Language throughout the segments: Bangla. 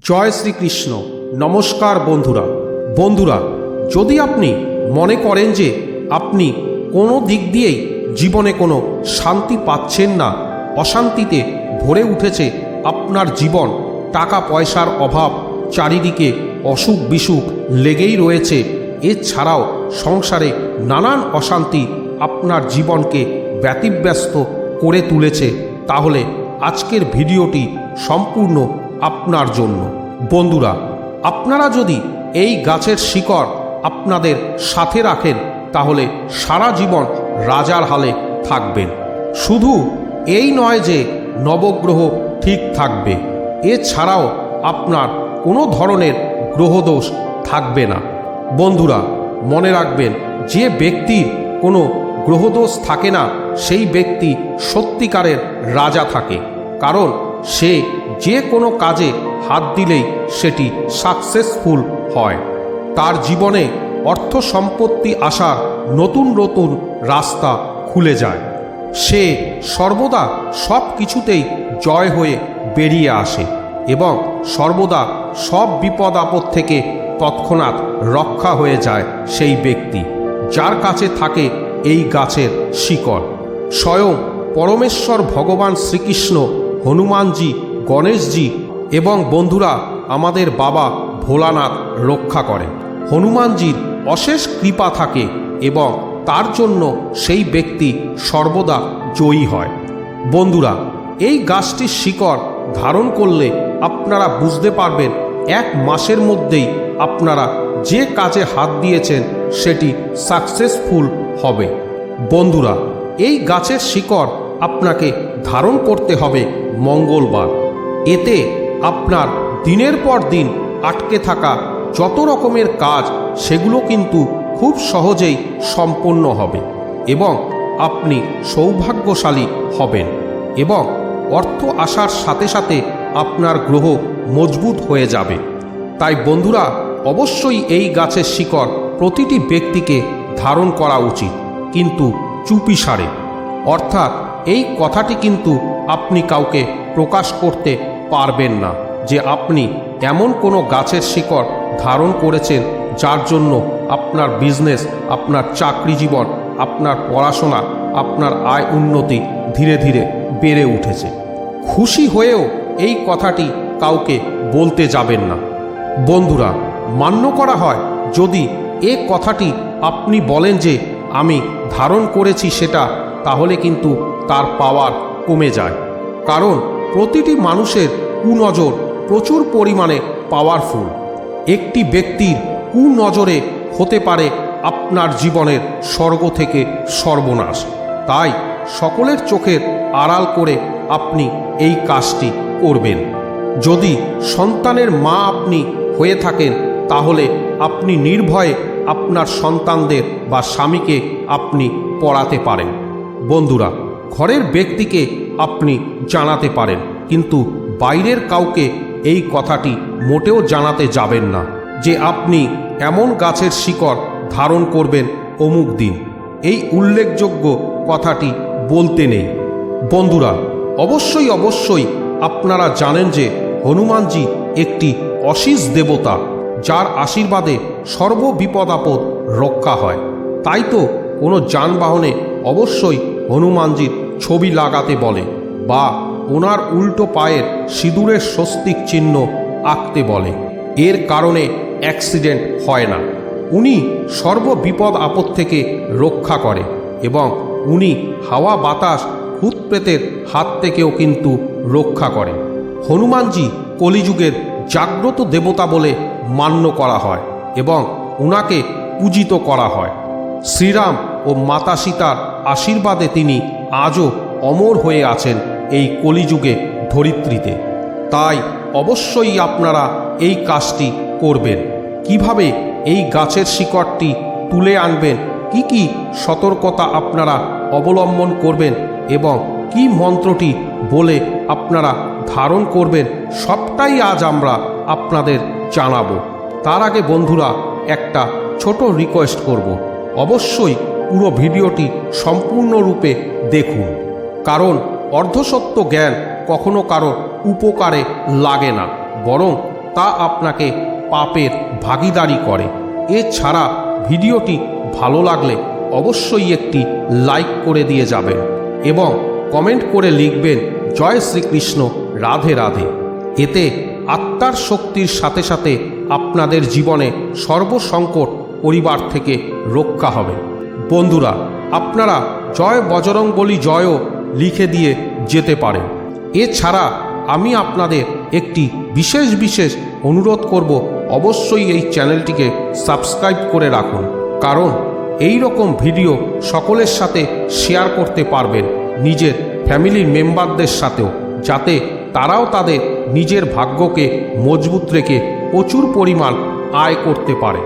জয় শ্রীকৃষ্ণ। নমস্কার বন্ধুরা, যদি আপনি মনে করেন যে আপনি কোনো দিক দিয়েই জীবনে কোনো শান্তি পাচ্ছেন না, অশান্তিতে ভরে উঠেছে আপনার জীবন, টাকা পয়সার অভাব, চারিদিকে অসুখ বিসুখ লেগেই রয়েছে, এছাড়াও সংসারে নানান অশান্তি আপনার জীবনকে ব্যতিব্যস্ত করে তুলেছে, তাহলে আজকের ভিডিওটি সম্পূর্ণ আপনার জন্য। বন্ধুরা, আপনারা যদি এই গাছের শিকড় আপনাদের সাথে রাখেন তাহলে সারা জীবন রাজার হালে থাকবেন। শুধু এই নয় যে নবগ্রহ ঠিক থাকবে, এছাড়াও আপনার কোনো ধরনের গ্রহদোষ থাকবে না। বন্ধুরা, মনে রাখবেন, যে ব্যক্তির কোনো গ্রহদোষ থাকে না সেই ব্যক্তি সত্যিকারের রাজা থাকে, কারণ সে যে কোনো কাজে হাত দিলেই সেটি সাকসেসফুল হয়। তার জীবনে অর্থ সম্পত্তি আসার নতুন নতুন রাস্তা খুলে যায়। সে সর্বদা সব কিছুতেই জয় হয়ে বেরিয়ে আসে এবং সর্বদা সব বিপদ আপদ থেকে তৎক্ষণাৎ রক্ষা হয়ে যায় সেই ব্যক্তি যার কাছে থাকে এই গাছের শিকড়। স্বয়ং পরমেশ্বর ভগবান শ্রীকৃষ্ণ, হনুমানজি, গণেশজি এবং বন্ধুরা আমাদের বাবা ভোলানাথ রক্ষা করেন। হনুমানজির অশেষ কৃপা থাকে এবং তার জন্য সেই ব্যক্তি সর্বদা জয়ী হয়। বন্ধুরা, এই গাছটির শিকড় ধারণ করলে আপনারা বুঝতে পারবেন এক মাসের মধ্যেই আপনারা যে কাজে হাত দিয়েছেন সেটি সাকসেসফুল হবে। বন্ধুরা, এই গাছের শিকড় আপনাকে ধারণ করতে হবে মঙ্গলবার। এতে আপনার দিনের পর দিন আটকে থাকা যত রকমের কাজ সেগুলো কিন্তু খুব সহজেই সম্পন্ন হবে এবং আপনি সৌভাগ্যশালী হবেন এবং অর্থ আসার সাথে সাথে আপনার গ্রহ মজবুত হয়ে যাবে। তাই বন্ধুরা, অবশ্যই এই গাছের শিকড় প্রতিটি ব্যক্তিকে ধারণ করা উচিত, কিন্তু চুপিসারে। অর্থাৎ এই কথাটি কিন্তু আপনি কাউকে প্রকাশ করতে পারবেন না যে আপনি এমন কোনো গাছের শিকড় ধারণ করেছেন যার জন্য আপনার বিজনেস, আপনার চাকরি জীবন, আপনার পড়াশোনা, আপনার আয় উন্নতি ধীরে ধীরে বেড়ে উঠেছে। খুশি হয়েও এই কথাটি কাউকে বলতে যাবেন না। বন্ধুরা, মান্য করা হয় যদি এ কথাটি আপনি বলেন যে আমি ধারণ করেছি সেটা, তাহলে কিন্তু তার পাওয়ার কমে যায়, কারণ প্রতিটি মানুষের কুনজর প্রচুর পরিমাণে পাওয়ারফুল। একটি ব্যক্তির কুনজরে হতে পারে আপনার জীবনের স্বর্গ থেকে সর্বনাশ। তাই সকলের চোখের আড়াল করে আপনি এই কাজটি করবেন। যদি সন্তানের মা আপনি হয়ে থাকেন তাহলে আপনি নির্ভয়ে আপনার সন্তানদের বা স্বামীকে আপনি পড়াতে পারেন। বন্ধুরা, ঘরের ব্যক্তিকে আপনি জানাতে পারেন, কিন্তু বাইরের কাউকে এই কথাটি মোটেও জানাতে যাবেন না যে আপনি এমন গাছের শিকড় ধারণ করবেন অমুক দিন। এই উল্লেখযোগ্য কথাটি বলতে নেই। বন্ধুরা, অবশ্যই আপনারা জানেন যে হনুমানজি একটি অশীষ দেবতা, যার আশীর্বাদে সর্ববিপদ আপদ রক্ষা হয়। তাই তো কোনো যানবাহনে অবশ্যই হনুমানজির ছবি লাগাতে বলে বা ওনার উল্টো পায়ের সিঁদুরের স্বস্তিক চিহ্ন আঁকতে বলে। এর কারণে অ্যাক্সিডেন্ট হয় না। উনি সর্ববিপদ আপদ থেকে রক্ষা করে এবং উনি হাওয়া বাতাস ভূতপ্রেতের হাত থেকেও কিন্তু রক্ষা করে। হনুমানজি কলিযুগের জাগ্রত দেবতা বলে মান্য করা হয় এবং উনাকে পূজিত করা হয়। শ্রীরাম ও মাতা সীতার আশীর্বাদে তিনি আজও অমর হয়ে আছেন এই কলিযুগে ধরিত্রীতে। তাই অবশ্যই আপনারা এই কাজটি করবেন। কিভাবে এই গাছের শিকড়টি তুলে আনবেন, কি সতর্কতা আপনারা অবলম্বন করবেন এবং কি মন্ত্রটি বলে আপনারা ধারণ করবেন, সবটাই আজ আমরা আপনাদের জানাবো। তার আগে বন্ধুরা, একটা ছোট রিকোয়েস্ট করব, অবশ্যই পুরো ভিডিওটি সম্পূর্ণরূপে দেখুন, কারণ অর্ধসত্য জ্ঞান কখনো কারো উপকারে লাগে না, বরং তা আপনাকে পাপের ভাগীদারি করে। এছাড়া ভিডিওটি ভালো লাগলে অবশ্যই একটি লাইক করে দিয়ে যাবেন এবং কমেন্ট করে লিখবেন জয় শ্রীকৃষ্ণ, রাধে রাধে। এতে আত্মার শক্তির সাথে সাথে আপনাদের জীবনে সর্বসংকট পরিবার থেকে রক্ষা হবে। বন্ধুরা, আপনারা জয় বজরংবলী জয়ও লিখে দিয়ে যেতে পারেন। এছাড়া আমি আপনাদের একটি বিশেষ অনুরোধ করব, অবশ্যই এই চ্যানেলটিকে সাবস্ক্রাইব করে রাখুন, কারণ এই রকম ভিডিও সকলের সাথে শেয়ার করতে পারবেন, নিজের ফ্যামিলির মেম্বারদের সাথেও, যাতে তারাও তাদের নিজের ভাগ্যকে মজবুত রেখে প্রচুর পরিমাণ আয় করতে পারে।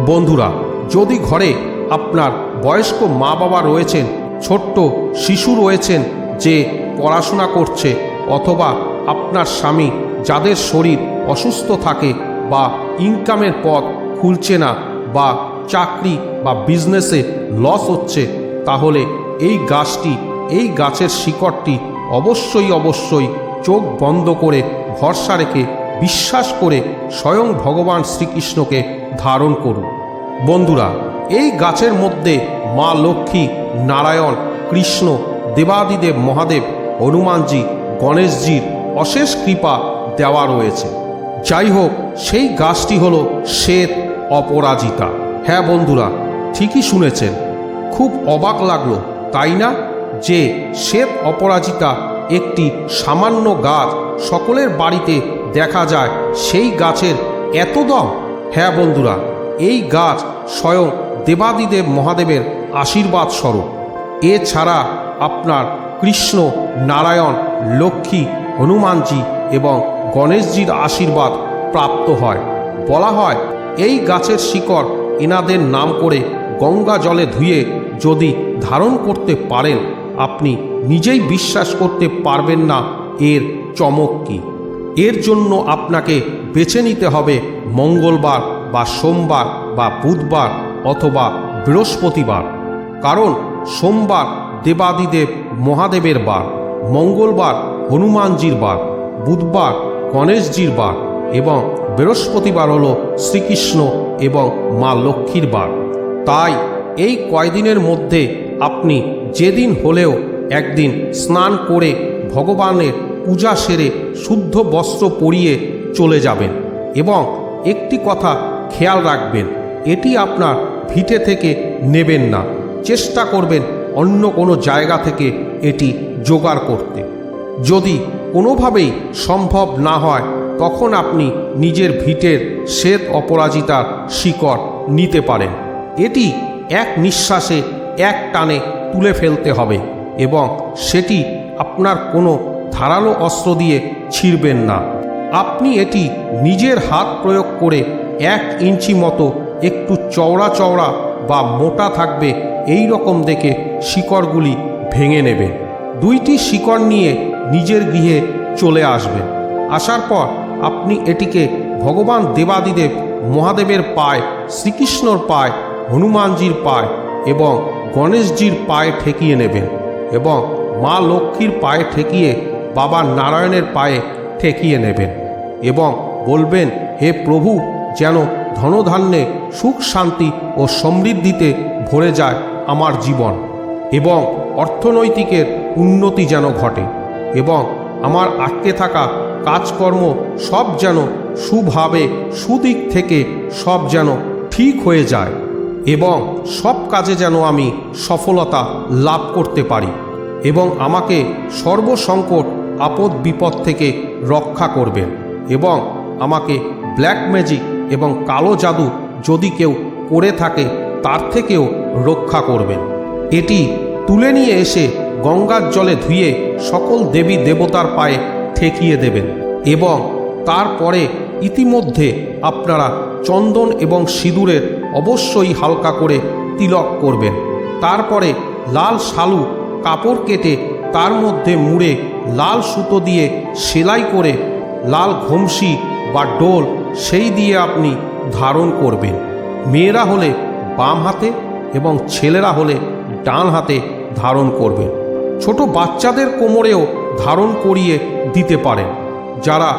বন্ধুরা, যদি ঘরে আপনার বয়স্ক মা বাবা রয়েছেন, ছোট্ট শিশু রয়েছেন যে পড়াশোনা করছে, অথবা আপনার স্বামী যাদের শরীর অসুস্থ থাকে বা ইনকামের পথ খুলছে না বা চাকরি বা বিজনেসে লস হচ্ছে, তাহলে এই গাছের শিকড়টি অবশ্যই চোখ বন্ধ করে ভরসা রেখে বিশ্বাস করে স্বয়ং ভগবান শ্রীকৃষ্ণকে ধারণ করুন। বন্ধুরা, এই গাছের মধ্যে মা লক্ষ্মী, নারায়ণ, কৃষ্ণ, দেবাদিদেব মহাদেব, হনুমানজি, গণেশজির অশেষ কৃপা দেওয়া রয়েছে। যাই হোক, সেই গাছটি হল শ্বেত অপরাজিতা। হ্যাঁ বন্ধুরা, ঠিকই শুনেছেন, খুব অবাক লাগলো তাই না, যে শ্বেত অপরাজিতা একটি সামান্য গাছ, সকলের বাড়িতে দেখা যায়, সেই গাছের এত দাম। হ্যাঁ বন্ধুরা, এই গাছ স্বয়ং দেবাদিদেব মহাদেবের আশীর্বাদ স্বরূপ। এছাড়া আপনার কৃষ্ণ, নারায়ণ, লক্ষ্মী, হনুমানজি এবং গণেশজির আশীর্বাদ প্রাপ্ত হয়। বলা হয়, এই গাছের শিকড় এনাদের নাম করে গঙ্গা জলে ধুয়ে যদি ধারণ করতে পারেন, আপনি নিজেই বিশ্বাস করতে পারবেন না এর চমক কী। এর জন্য আপনাকে বেছে নিতে হবে মঙ্গলবার বা সোমবার বা বুধবার অথবা বৃহস্পতিবার, কারণ সোমবার দেবাদিদেব মহাদেবের বার, মঙ্গলবার হনুমানজির বার, বুধবার গণেশজির বার এবং বৃহস্পতিবার হল শ্রীকৃষ্ণ এবং মা লক্ষ্মীর বার। তাই এই কয়দিনের মধ্যে আপনি যেদিন হলেও একদিন স্নান করে ভগবানের পূজা সেরে শুদ্ধ বস্ত্র পরিয়ে চলে যাবেন এবং একটি কথা খেয়াল রাখবেন, এটি আপনার ভিটে থেকে নেবেন না, চেষ্টা করবেন অন্য কোনো জায়গা থেকে এটি জোগাড় করতে। যদি কোনোভাবেই সম্ভব না হয়, তখন আপনি নিজের ভিটের শ্বেত অপরাজিতার শিকড় নিতে পারেন। এটি এক নিঃশ্বাসে এক টানে তুলে ফেলতে হবে এবং সেটি আপনার কোনো ধারালো অস্ত্র দিয়ে ছিঁড়বেন না। আপনি এটি নিজের হাত প্রয়োগ করে 1 ইঞ্চি মতো একটু চওড়া বা মোটা থাকবে এই রকম দেখে শিকড়গুলি ভেঙে নেবেন। 2টি শিকড় নিয়ে নিজের গৃহে চলে আসবেন। আসার পর আপনি এটিকে ভগবান দেবাদিদেব মহাদেবের পায়ে, শ্রীকৃষ্ণর পায়ে, হনুমানজির পায়ে এবং গণেশজির পায়ে ঠেকিয়ে নেবেন এবং মা লক্ষ্মীর পায়ে ঠেকিয়ে বাবা নারায়ণের পায়ে ঠেকিয়ে নেবেন এবং বলবেন, হে প্রভু, যেন ধনধান্যে সুখ শান্তি ও সমৃদ্ধিতে ভরে যায় আমার জীবন এবং অর্থনৈতিকের উন্নতি যেন ঘটে এবং আমার আটকে থাকা কাজকর্ম সব যেন সুভাবে সুদিক থেকে সব যেন ঠিক হয়ে যায় এবং সব কাজে যেন আমি সফলতা লাভ করতে পারি এবং আমাকে সর্বসংকট আপদ বিপদ থেকে রক্ষা করবেন এবং আমাকে ব্ল্যাক ম্যাজিক এবং কালো জাদু যদি কেউ করে থাকে তার থেকেও রক্ষা করবেন। এটি তুলে নিয়ে এসে গঙ্গার জলে ধুয়ে সকল দেবী দেবতার পায়ে ঠেকিয়ে দেবেন এবং তারপরে ইতিমধ্যে আপনারা চন্দন এবং সিঁদুরের অবশ্যই হালকা করে তিলক করবেন। তারপরে লাল শালু কাপড় কেটে তার মধ্যে মুড়ে লাল সুতো দিয়ে সেলাই করে লাল ঘমসি বা ডোল সেই দিয়ে আপনি ধারণ করবেন। মেয়েরা হলে বাম হাতে এবং ছেলেরা হলে ডান হাতে ধারণ করবেন। ছোট বাচ্চাদের কোমরেও ধারণ করিয়ে দিতে পারেন। যারা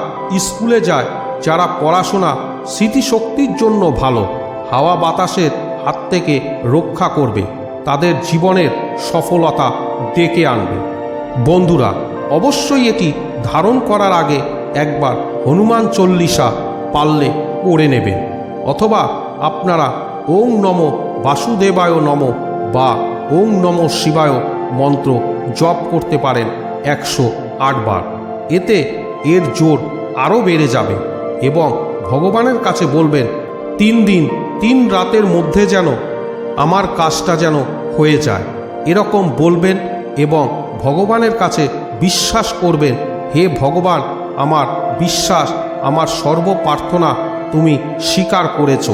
স্কুলে যায় যারা পড়াশোনা স্মৃতিশক্তির জন্য ভালো, হাওয়া বাতাসের হাত থেকে রক্ষা করবে, তাদের জীবনের সফলতা ডেকে আনবে। বন্ধুরা, অবশ্যই এটি ধারণ করার আগে একবার হনুমান চল্লিশা পারলে পড়ে নেবেন, অথবা আপনারা ওং নমো বাসুদেবায় নমঃ বা ওং নমঃ শিবায় মন্ত্র জপ করতে পারেন 108 বার। এতে এর জোর আরও বেড়ে যাবে এবং ভগবানের কাছে বলবেন 3 দিন 3 রাতের মধ্যে যেন আমার কাজটা যেন হয়ে যায়, এরকম বলবেন এবং ভগবানের কাছে বিশ্বাস করবেন, হে ভগবান, আমার বিশ্বাস, আমার সর্ব প্রার্থনা তুমি স্বীকার করেছ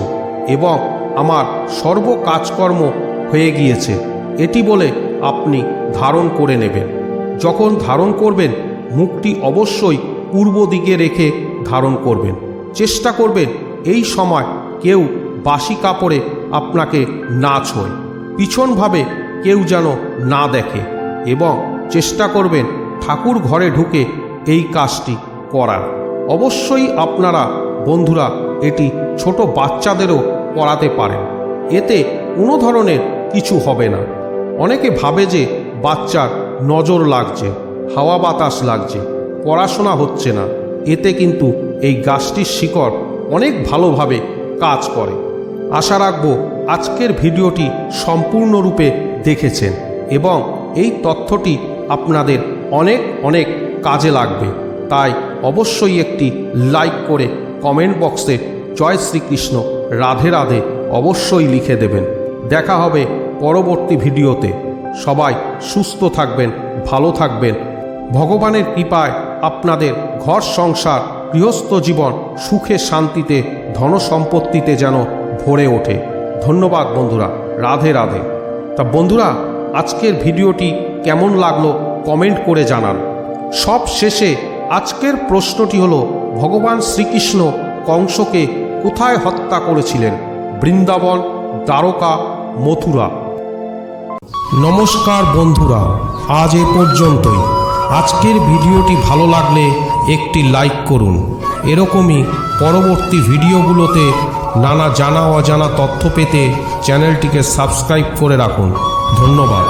এবং আমার সর্ব কাজকর্ম হয়ে গিয়েছে, এটি বলে আপনি ধারণ করে নেবেন। যখন ধারণ করবেন মুখটি অবশ্যই পূর্ব দিকে রেখে ধারণ করবেন। চেষ্টা করবেন এই সময় কেউ বাসি কাপড়ে আপনাকে না ছোঁয়, পিছনভাবে কেউ যেন না দেখে এবং চেষ্টা করবেন ঠাকুর ঘরে ঢুকে এই কাজটি করার। অবশ্যই আপনারা বন্ধুরা এটি ছোট বাচ্চাদেরও করাতে পারেন, এতে কোনো ধরনের কিছু হবে না। অনেকে ভাবে যে বাচ্চার নজর লাগছে, হাওয়া বাতাস লাগছে, পড়াশোনা হচ্ছে না, এতে কিন্তু এই গাছটির শিকড় অনেক ভালোভাবে কাজ করে। আশা রাখব আজকের ভিডিওটি সম্পূর্ণরূপে দেখেছেন এবং এই তথ্যটি আপনাদের অনেক অনেক কাজে লাগবে। তাই অবশ্যই একটি লাইক করে কমেন্ট বক্সে জয় শ্রীকৃষ্ণ, রাধে রাধে অবশ্যই লিখে দেবেন। দেখা হবে পরবর্তী ভিডিওতে। সবাই সুস্থ থাকবেন, ভালো থাকবেন। ভগবানের কৃপায় আপনাদের ঘর সংসার গৃহস্থ জীবন সুখে শান্তিতে ধন সম্পত্তিতে যেন ভরে ওঠে। ধন্যবাদ বন্ধুরা, রাধে রাধে। তা বন্ধুরা, আজকের ভিডিওটি কেমন লাগলো কমেন্ট করে জানান। সব শেষে আজকের প্রশ্নটি হলো, ভগবান শ্রীকৃষ্ণ কংসকে কোথায় হত্যা করেছিলেন? বৃন্দাবন, দ্বারকা, মথুরা? নমস্কার বন্ধুরা, আজ এ পর্যন্তই। আজকের ভিডিওটি ভালো লাগলে একটি লাইক করুন। এরকমই পরবর্তী ভিডিওগুলোতে নানা জানা অজানা তথ্য পেতে চ্যানেলটিকে সাবস্ক্রাইব করে রাখুন। ধন্যবাদ।